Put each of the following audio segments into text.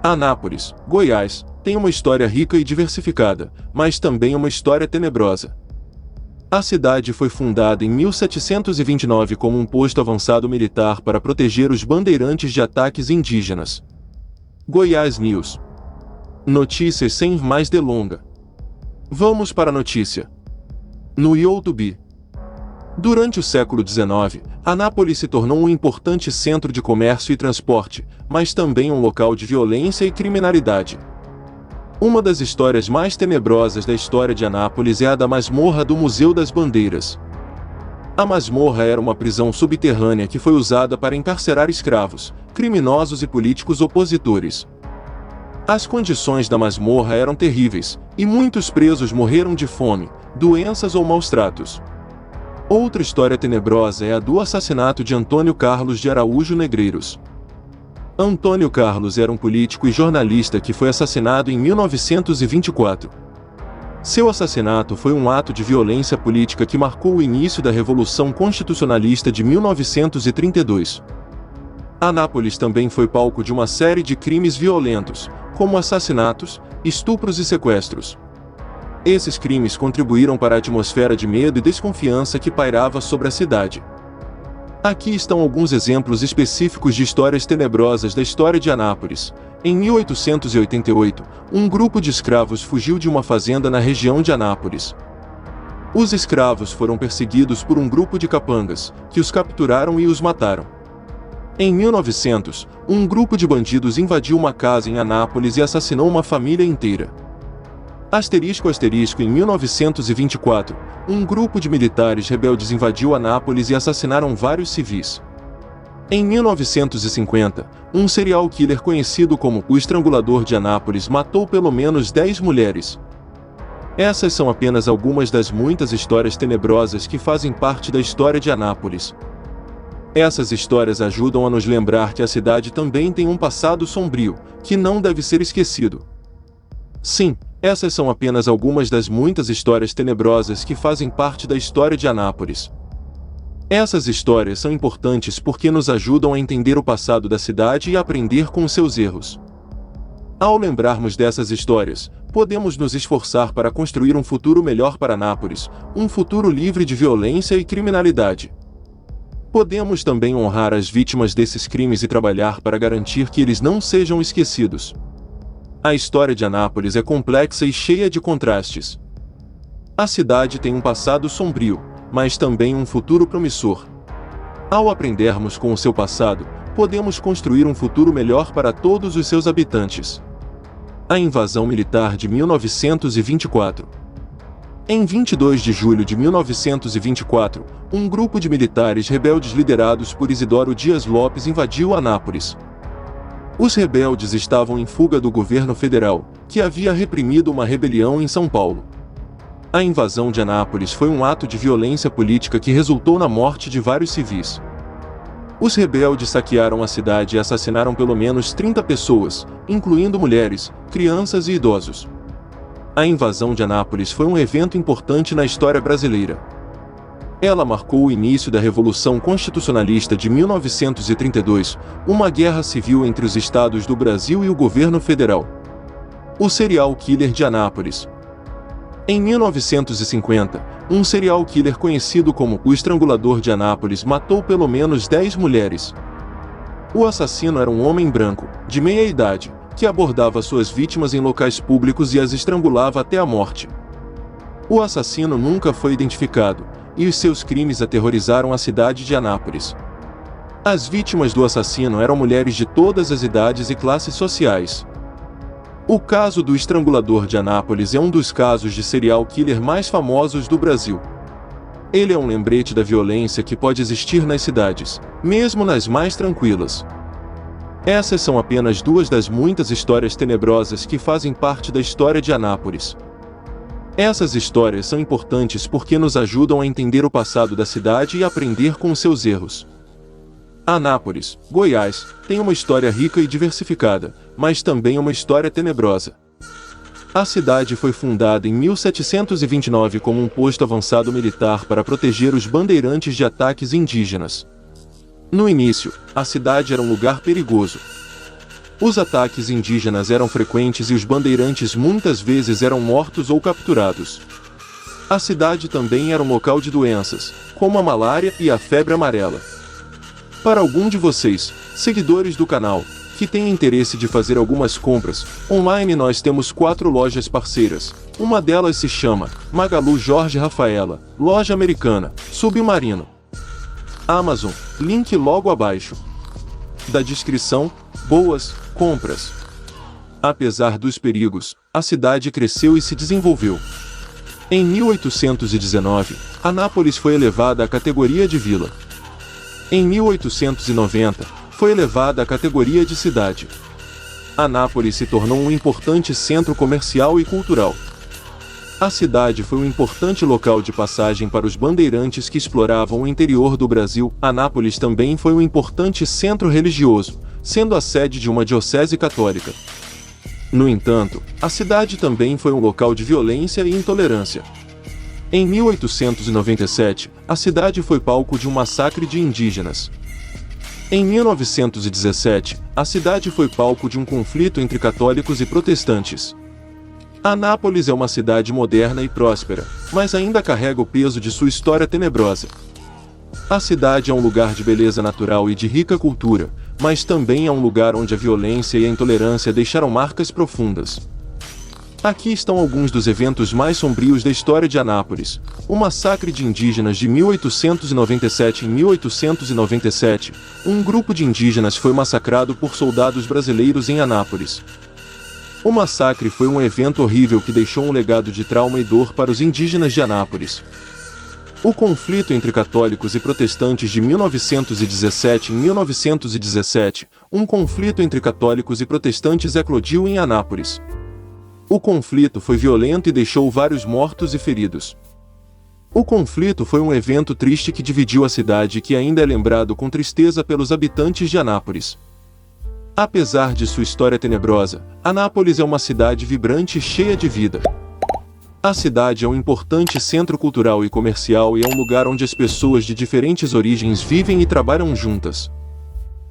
Anápolis, Goiás, tem uma história rica e diversificada, mas também uma história tenebrosa. A cidade foi fundada em 1729 como um posto avançado militar para proteger os bandeirantes de ataques indígenas. Goiás News. Notícias sem mais delonga. Vamos para a notícia. No YouTube. Durante o século XIX, Anápolis se tornou um importante centro de comércio e transporte, mas também um local de violência e criminalidade. Uma das histórias mais tenebrosas da história de Anápolis é a da masmorra do Museu das Bandeiras. A masmorra era uma prisão subterrânea que foi usada para encarcerar escravos, criminosos e políticos opositores. As condições da masmorra eram terríveis, e muitos presos morreram de fome, doenças ou maus-tratos. Outra história tenebrosa é a do assassinato de Antônio Carlos de Araújo Negreiros. Antônio Carlos era um político e jornalista que foi assassinado em 1924. Seu assassinato foi um ato de violência política que marcou o início da Revolução Constitucionalista de 1932. Anápolis também foi palco de uma série de crimes violentos, como assassinatos, estupros e sequestros. Esses crimes contribuíram para a atmosfera de medo e desconfiança que pairava sobre a cidade. Aqui estão alguns exemplos específicos de histórias tenebrosas da história de Anápolis. Em 1888, um grupo de escravos fugiu de uma fazenda na região de Anápolis. Os escravos foram perseguidos por um grupo de capangas, que os capturaram e os mataram. Em 1900, um grupo de bandidos invadiu uma casa em Anápolis e assassinou uma família inteira. Em 1924, um grupo de militares rebeldes invadiu Anápolis e assassinaram vários civis. Em 1950, um serial killer conhecido como o Estrangulador de Anápolis matou pelo menos 10 mulheres. Essas são apenas algumas das muitas histórias tenebrosas que fazem parte da história de Anápolis. Essas histórias ajudam a nos lembrar que a cidade também tem um passado sombrio, que não deve ser esquecido. Sim, essas são apenas algumas das muitas histórias tenebrosas que fazem parte da história de Anápolis. Essas histórias são importantes porque nos ajudam a entender o passado da cidade e a aprender com os seus erros. Ao lembrarmos dessas histórias, podemos nos esforçar para construir um futuro melhor para Anápolis, um futuro livre de violência e criminalidade. Podemos também honrar as vítimas desses crimes e trabalhar para garantir que eles não sejam esquecidos. A história de Anápolis é complexa e cheia de contrastes. A cidade tem um passado sombrio, mas também um futuro promissor. Ao aprendermos com o seu passado, podemos construir um futuro melhor para todos os seus habitantes. A invasão militar de 1924. Em 22 de julho de 1924, um grupo de militares rebeldes liderados por Isidoro Dias Lopes invadiu Anápolis. Os rebeldes estavam em fuga do governo federal, que havia reprimido uma rebelião em São Paulo. A invasão de Anápolis foi um ato de violência política que resultou na morte de vários civis. Os rebeldes saquearam a cidade e assassinaram pelo menos 30 pessoas, incluindo mulheres, crianças e idosos. A invasão de Anápolis foi um evento importante na história brasileira. Ela marcou o início da Revolução Constitucionalista de 1932, uma guerra civil entre os estados do Brasil e o governo federal. O serial killer de Anápolis. Em 1950, um serial killer conhecido como o Estrangulador de Anápolis matou pelo menos 10 mulheres. O assassino era um homem branco, de meia idade, que abordava suas vítimas em locais públicos e as estrangulava até a morte. O assassino nunca foi identificado, e os seus crimes aterrorizaram a cidade de Anápolis. As vítimas do assassino eram mulheres de todas as idades e classes sociais. O caso do Estrangulador de Anápolis é um dos casos de serial killer mais famosos do Brasil. Ele é um lembrete da violência que pode existir nas cidades, mesmo nas mais tranquilas. Essas são apenas duas das muitas histórias tenebrosas que fazem parte da história de Anápolis. Essas histórias são importantes porque nos ajudam a entender o passado da cidade e aprender com seus erros. Anápolis, Goiás, tem uma história rica e diversificada, mas também uma história tenebrosa. A cidade foi fundada em 1729 como um posto avançado militar para proteger os bandeirantes de ataques indígenas. No início, a cidade era um lugar perigoso. Os ataques indígenas eram frequentes e os bandeirantes muitas vezes eram mortos ou capturados. A cidade também era um local de doenças, como a malária e a febre amarela. Para algum de vocês, seguidores do canal, que têm interesse de fazer algumas compras, online nós temos 4 lojas parceiras. Uma delas se chama Magalu Jorge Rafaela, loja americana, Submarino. Amazon, link logo abaixo da descrição. Boas compras. Apesar dos perigos, a cidade cresceu e se desenvolveu. Em 1819, Anápolis foi elevada à categoria de vila. Em 1890, foi elevada à categoria de cidade. Anápolis se tornou um importante centro comercial e cultural. A cidade foi um importante local de passagem para os bandeirantes que exploravam o interior do Brasil. Anápolis também foi um importante centro religioso, sendo a sede de uma diocese católica. No entanto, a cidade também foi um local de violência e intolerância. Em 1897, a cidade foi palco de um massacre de indígenas. Em 1917, a cidade foi palco de um conflito entre católicos e protestantes. Anápolis é uma cidade moderna e próspera, mas ainda carrega o peso de sua história tenebrosa. A cidade é um lugar de beleza natural e de rica cultura, mas também é um lugar onde a violência e a intolerância deixaram marcas profundas. Aqui estão alguns dos eventos mais sombrios da história de Anápolis. O massacre de indígenas de 1897. Em 1897, um grupo de indígenas foi massacrado por soldados brasileiros em Anápolis. O massacre foi um evento horrível que deixou um legado de trauma e dor para os indígenas de Anápolis. O conflito entre católicos e protestantes de 1917. Em 1917, um conflito entre católicos e protestantes eclodiu em Anápolis. O conflito foi violento e deixou vários mortos e feridos. O conflito foi um evento triste que dividiu a cidade e que ainda é lembrado com tristeza pelos habitantes de Anápolis. Apesar de sua história tenebrosa, Anápolis é uma cidade vibrante e cheia de vida. A cidade é um importante centro cultural e comercial e é um lugar onde as pessoas de diferentes origens vivem e trabalham juntas.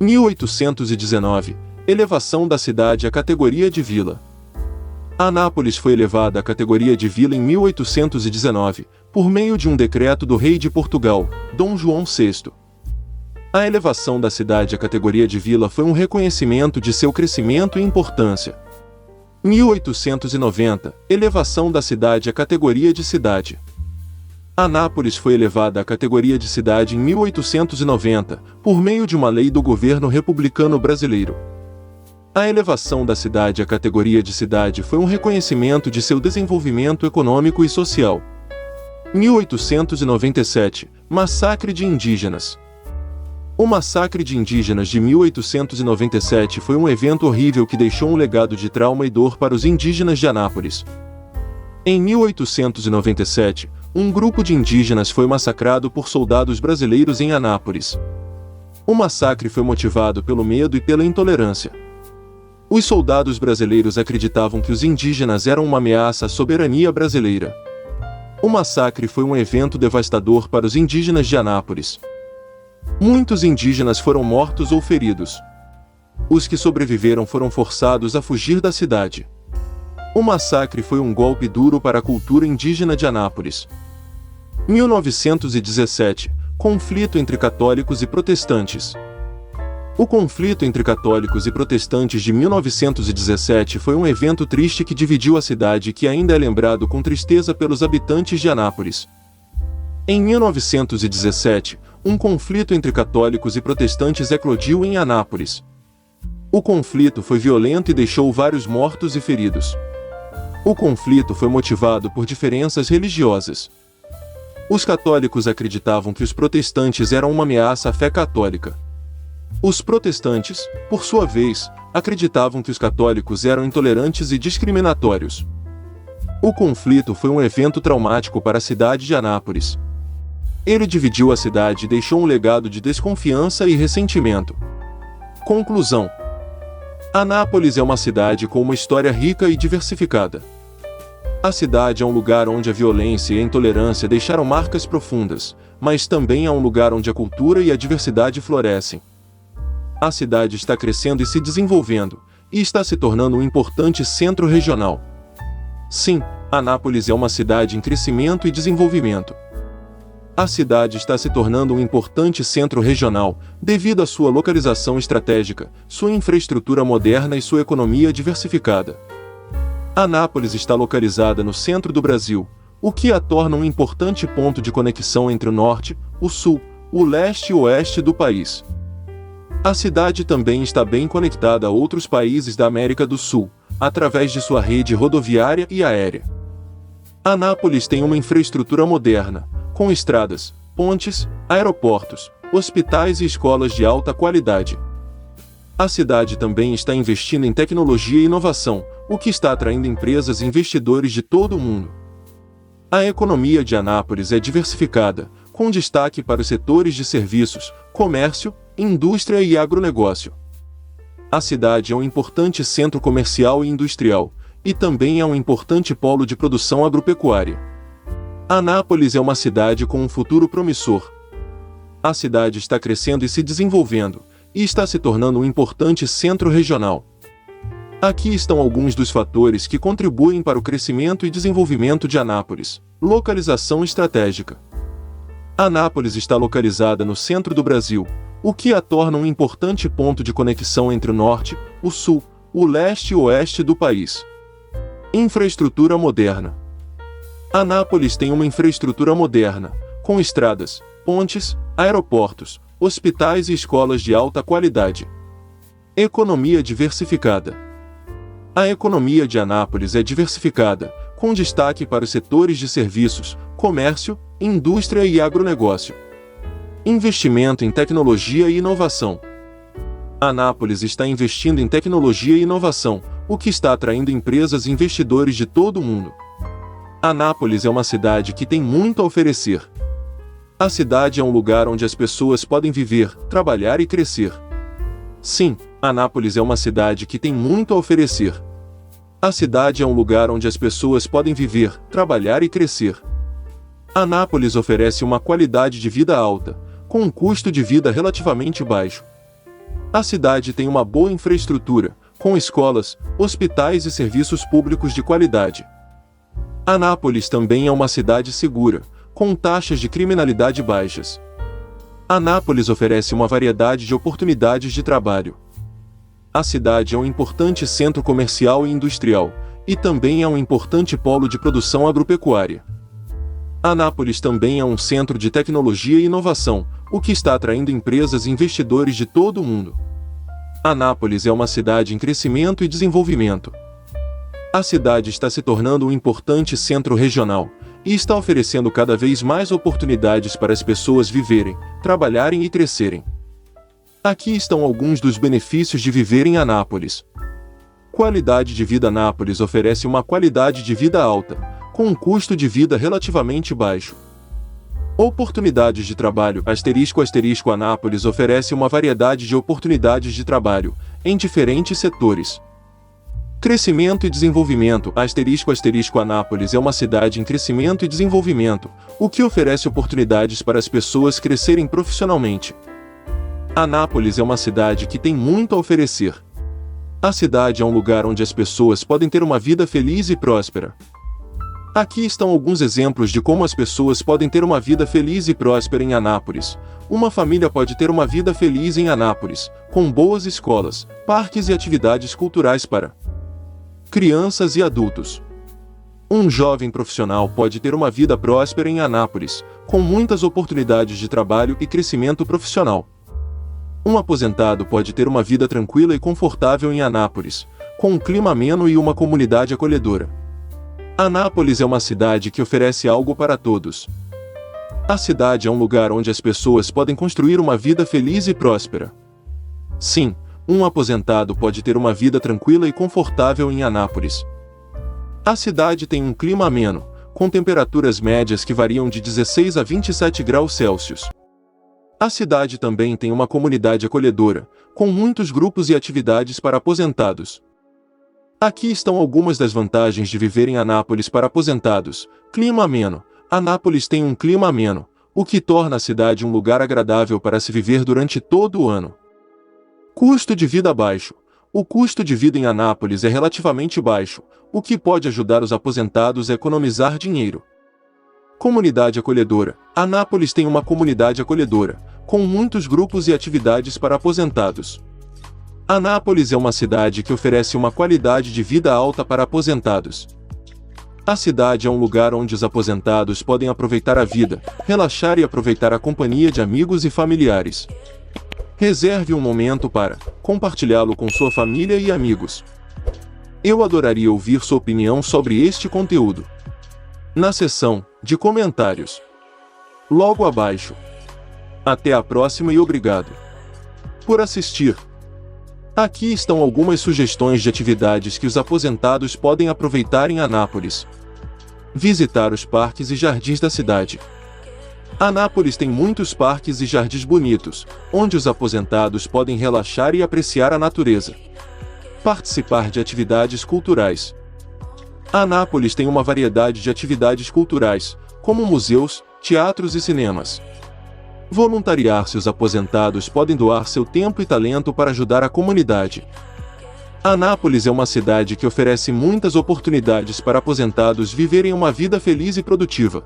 1819. Elevação da cidade à categoria de vila. Anápolis foi elevada à categoria de vila em 1819, por meio de um decreto do rei de Portugal, Dom João VI. A elevação da cidade à categoria de vila foi um reconhecimento de seu crescimento e importância. 1890. Elevação da cidade à categoria de cidade. Anápolis foi elevada à categoria de cidade em 1890, por meio de uma lei do governo republicano brasileiro. A elevação da cidade à categoria de cidade foi um reconhecimento de seu desenvolvimento econômico e social. 1897. Massacre de indígenas. O massacre de indígenas de 1897 foi um evento horrível que deixou um legado de trauma e dor para os indígenas de Anápolis. Em 1897, um grupo de indígenas foi massacrado por soldados brasileiros em Anápolis. O massacre foi motivado pelo medo e pela intolerância. Os soldados brasileiros acreditavam que os indígenas eram uma ameaça à soberania brasileira. O massacre foi um evento devastador para os indígenas de Anápolis. Muitos indígenas foram mortos ou feridos. Os que sobreviveram foram forçados a fugir da cidade. O massacre foi um golpe duro para a cultura indígena de Anápolis. 1917. Conflito entre católicos e protestantes. O conflito entre católicos e protestantes de 1917 foi um evento triste que dividiu a cidade e que ainda é lembrado com tristeza pelos habitantes de Anápolis. Em 1917, um conflito entre católicos e protestantes eclodiu em Anápolis. O conflito foi violento e deixou vários mortos e feridos. O conflito foi motivado por diferenças religiosas. Os católicos acreditavam que os protestantes eram uma ameaça à fé católica. Os protestantes, por sua vez, acreditavam que os católicos eram intolerantes e discriminatórios. O conflito foi um evento traumático para a cidade de Anápolis. Ele dividiu a cidade e deixou um legado de desconfiança e ressentimento. Conclusão: Anápolis é uma cidade com uma história rica e diversificada. A cidade é um lugar onde a violência e a intolerância deixaram marcas profundas, mas também é um lugar onde a cultura e a diversidade florescem. A cidade está crescendo e se desenvolvendo, e está se tornando um importante centro regional. Sim, Anápolis é uma cidade em crescimento e desenvolvimento. A cidade está se tornando um importante centro regional, devido à sua localização estratégica, sua infraestrutura moderna e sua economia diversificada. Anápolis está localizada no centro do Brasil, o que a torna um importante ponto de conexão entre o norte, o sul, o leste e o oeste do país. A cidade também está bem conectada a outros países da América do Sul, através de sua rede rodoviária e aérea. Anápolis tem uma infraestrutura moderna, com estradas, pontes, aeroportos, hospitais e escolas de alta qualidade. A cidade também está investindo em tecnologia e inovação, o que está atraindo empresas e investidores de todo o mundo. A economia de Anápolis é diversificada, com destaque para os setores de serviços, comércio, indústria e agronegócio. A cidade é um importante centro comercial e industrial, e também é um importante polo de produção agropecuária. Anápolis é uma cidade com um futuro promissor. A cidade está crescendo e se desenvolvendo, e está se tornando um importante centro regional. Aqui estão alguns dos fatores que contribuem para o crescimento e desenvolvimento de Anápolis. Localização estratégica. Anápolis está localizada no centro do Brasil, o que a torna um importante ponto de conexão entre o norte, o sul, o leste e o oeste do país. Infraestrutura moderna. Anápolis tem uma infraestrutura moderna, com estradas, pontes, aeroportos, hospitais e escolas de alta qualidade. Economia diversificada. A economia de Anápolis é diversificada, com destaque para os setores de serviços, comércio, indústria e agronegócio. Investimento em tecnologia e inovação. Anápolis está investindo em tecnologia e inovação, o que está atraindo empresas e investidores de todo o mundo. Anápolis é uma cidade que tem muito a oferecer. A cidade é um lugar onde as pessoas podem viver, trabalhar e crescer. Sim, Anápolis é uma cidade que tem muito a oferecer. A cidade é um lugar onde as pessoas podem viver, trabalhar e crescer. Anápolis oferece uma qualidade de vida alta, com um custo de vida relativamente baixo. A cidade tem uma boa infraestrutura, com escolas, hospitais e serviços públicos de qualidade. Anápolis também é uma cidade segura, com taxas de criminalidade baixas. Anápolis oferece uma variedade de oportunidades de trabalho. A cidade é um importante centro comercial e industrial, e também é um importante polo de produção agropecuária. Anápolis também é um centro de tecnologia e inovação, o que está atraindo empresas e investidores de todo o mundo. Anápolis é uma cidade em crescimento e desenvolvimento. A cidade está se tornando um importante centro regional, e está oferecendo cada vez mais oportunidades para as pessoas viverem, trabalharem e crescerem. Aqui estão alguns dos benefícios de viver em Anápolis. Qualidade de vida. Anápolis oferece uma qualidade de vida alta, com um custo de vida relativamente baixo. Oportunidades de trabalho. Anápolis oferece uma variedade de oportunidades de trabalho, em diferentes setores. Crescimento e desenvolvimento. Anápolis é uma cidade em crescimento e desenvolvimento, o que oferece oportunidades para as pessoas crescerem profissionalmente. Anápolis é uma cidade que tem muito a oferecer. A cidade é um lugar onde as pessoas podem ter uma vida feliz e próspera. Aqui estão alguns exemplos de como as pessoas podem ter uma vida feliz e próspera em Anápolis. Uma família pode ter uma vida feliz em Anápolis, com boas escolas, parques e atividades culturais para crianças e adultos. Um jovem profissional pode ter uma vida próspera em Anápolis, com muitas oportunidades de trabalho e crescimento profissional. Um aposentado pode ter uma vida tranquila e confortável em Anápolis, com um clima ameno e uma comunidade acolhedora. Anápolis é uma cidade que oferece algo para todos. A cidade é um lugar onde as pessoas podem construir uma vida feliz e próspera. Sim, um aposentado pode ter uma vida tranquila e confortável em Anápolis. A cidade tem um clima ameno, com temperaturas médias que variam de 16 a 27 graus Celsius. A cidade também tem uma comunidade acolhedora, com muitos grupos e atividades para aposentados. Aqui estão algumas das vantagens de viver em Anápolis para aposentados. Clima ameno. Anápolis tem um clima ameno, o que torna a cidade um lugar agradável para se viver durante todo o ano. Custo de vida baixo. O custo de vida em Anápolis é relativamente baixo, o que pode ajudar os aposentados a economizar dinheiro. Comunidade acolhedora. Anápolis tem uma comunidade acolhedora, com muitos grupos e atividades para aposentados. Anápolis é uma cidade que oferece uma qualidade de vida alta para aposentados. A cidade é um lugar onde os aposentados podem aproveitar a vida, relaxar e aproveitar a companhia de amigos e familiares. Reserve um momento para compartilhá-lo com sua família e amigos. Eu adoraria ouvir sua opinião sobre este conteúdo na seção de comentários logo abaixo. Até a próxima e obrigado por assistir. Aqui estão algumas sugestões de atividades que os aposentados podem aproveitar em Anápolis. Visitar os parques e jardins da cidade. Anápolis tem muitos parques e jardins bonitos, onde os aposentados podem relaxar e apreciar a natureza. Participar de atividades culturais. Anápolis tem uma variedade de atividades culturais, como museus, teatros e cinemas. Voluntariar-se. Os aposentados podem doar seu tempo e talento para ajudar a comunidade. Anápolis é uma cidade que oferece muitas oportunidades para aposentados viverem uma vida feliz e produtiva.